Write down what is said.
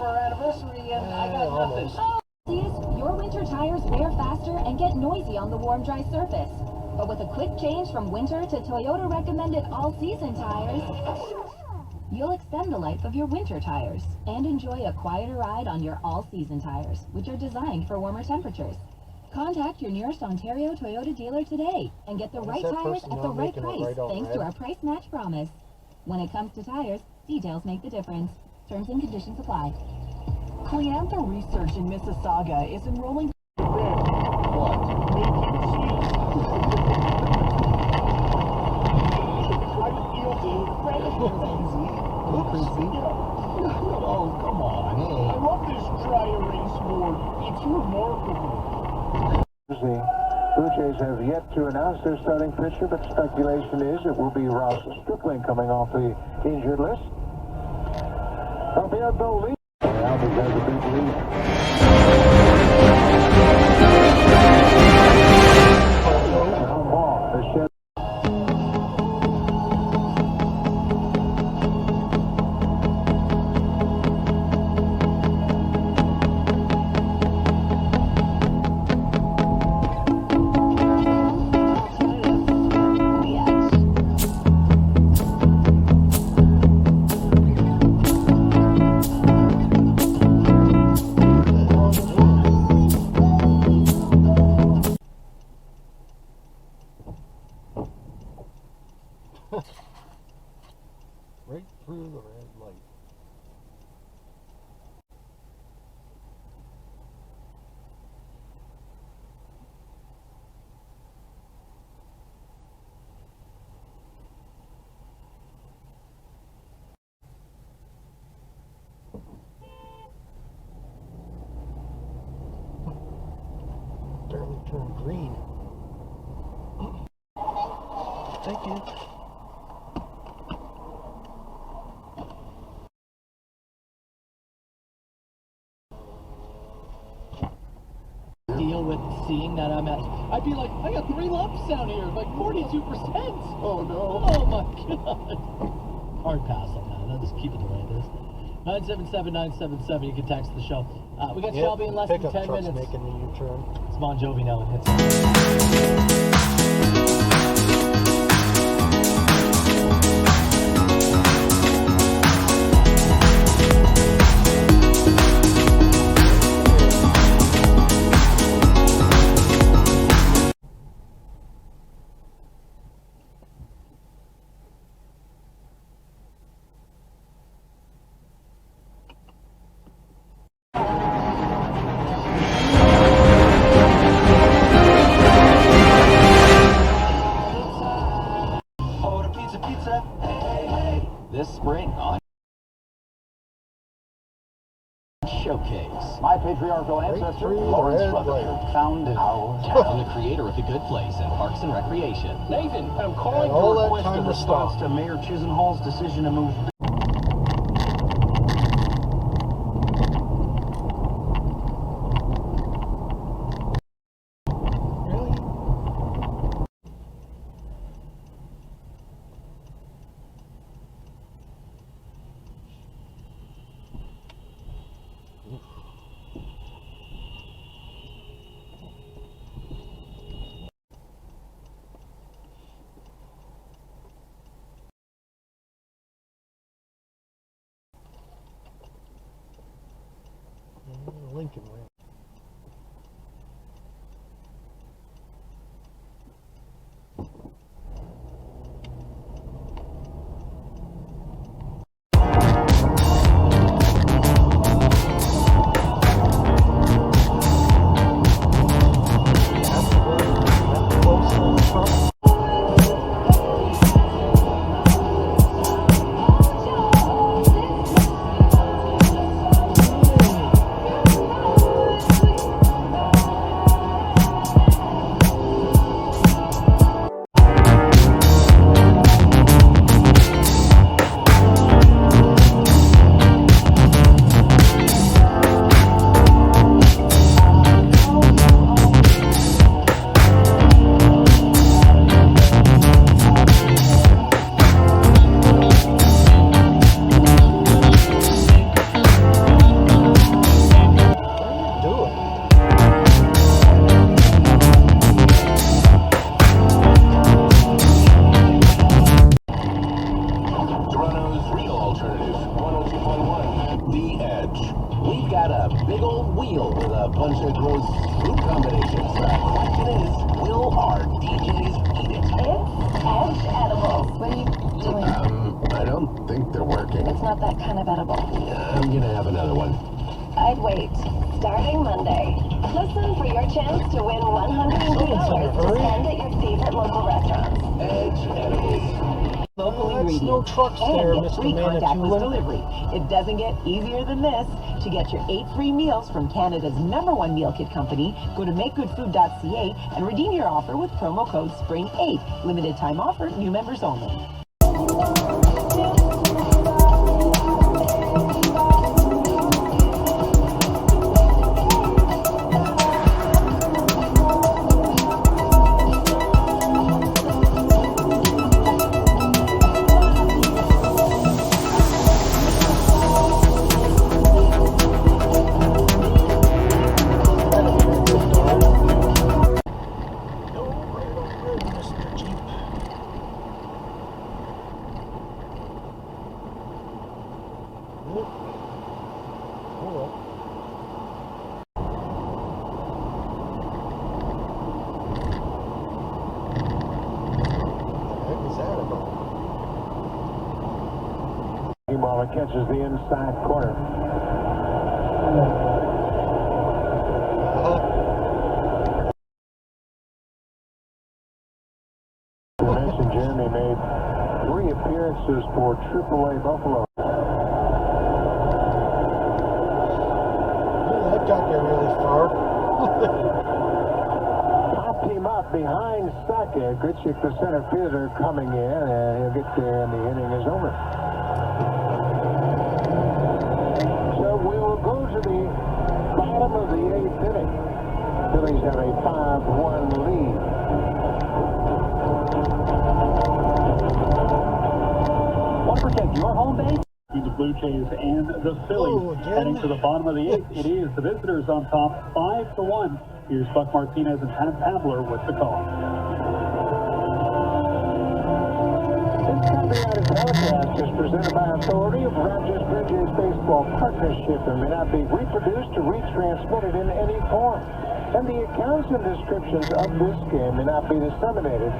for our anniversary, and I got nothing. Your winter tires wear faster and get noisy on the warm, dry surface. But with a quick change from winter to Toyota recommended all-season tires, you'll extend the life of your winter tires and enjoy a quieter ride on your all-season tires, which are designed for warmer temperatures. Contact your nearest Ontario Toyota dealer today and get the right tires at the right price, thanks to our price match promise. When it comes to tires, details make the difference. Terms and conditions apply. Cleantha Research in Mississauga is enrolling. What? Oh, come on. Hey. I love this dry erase board. It's remarkable. The Blue Jays have yet to announce their starting pitcher, but speculation is it will be Ross Stripling coming off the injured list. Rafael Dolly. Albies has a big lead. On ball. The shed. Right through the red light. Barely turned green. Thank you. Deal with seeing that I'm at, I'd be like, I got 3 lumps down here, like 42%. Oh no. Oh my god. Hard pass on that. I'll just keep it the way it is. 977-977, you can text the show. We got Shelby in less than 10 minutes. Making the U-turn. It's Bon Jovi now and hits. This spring on Showcase. My patriarchal ancestor, through the Lawrence red Rutherford, light. founded our And the creator of The Good Place and Parks and Recreation. Nathan, I'm calling And all to that request time a to response stop. to Mayor Chisenhall's decision to move. Really? Lincoln Ramp. got a big old wheel with a bunch of gross food combinations. The question is, will our DJs eat it? It's Edge Edibles. What are you doing? I don't think they're working. It's not that kind of edible. I'm gonna have another one. I'd wait. Starting Monday. Listen for your chance to win $100 to spend at your favorite local restaurants. Edge Edibles. Local That's ingredients. no trucks and there, get Mr. free contactless Manitoulin. delivery. It doesn't get easier than this. To get your 8 free meals from Canada's #1 meal kit company, go to makegoodfood.ca and redeem your offer with promo code SPRING8. Limited time offer, new members only. Meanwhile, it catches the inside corner. You mentioned Jeremy made 3 appearances for AAA Buffalo. That got there really far. Popped him up behind second. Gritchick, the center fielder, coming in, and he'll get there, and the inning is over. So we will go to the bottom of the 8th inning. Phillies have a 5-1 lead. Want to protect your home base? The Blue Jays and the Phillies heading to the bottom of the 8th. It is the visitors on top, 5-1. Here's Buck Martinez and Pat Pabler with the call. This copyrighted telecast is presented by authority of Rogers Blue Jays Baseball Partnership and may not be reproduced or retransmitted in any form. And the accounts and descriptions of this game may not be disseminated